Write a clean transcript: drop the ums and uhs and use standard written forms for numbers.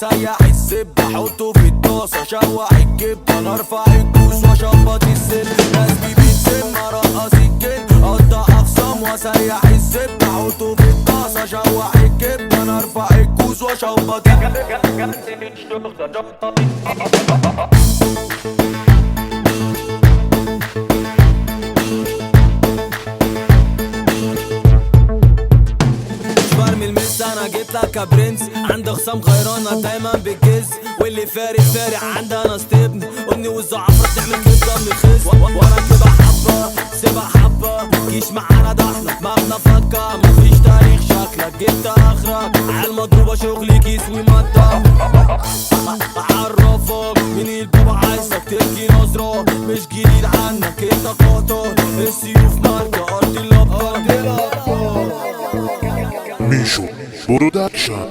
واسيح الزبدة احطه في الطاسة اشوح الكبدة انا ارفع الكوس واشبط السن ناس بتسم ارقص الجن اقطع اخصام واسيح الزبدة احطه في الطاسة اشوح الكبدة انا ارفع الكوس واشبط برمي المس انا جيت لك يا برنس عند خصام غيرانة دايما بالجز واللي فارق عندها ناس تبني امي والزعفرة بتعمل كبدة من الخس وانا كده حبة سيبها حبة جيش معانا ده احنا دماغنا فكة مفيش تاريخ شكلك جبت اخرك عالمضروبة شغلي كيس ومادة اعرفك مين البابا عايزك تركي نظرة مش جديد عنك انت قاطر السيوف ماركة ارض الابطال ميشو برودكشن.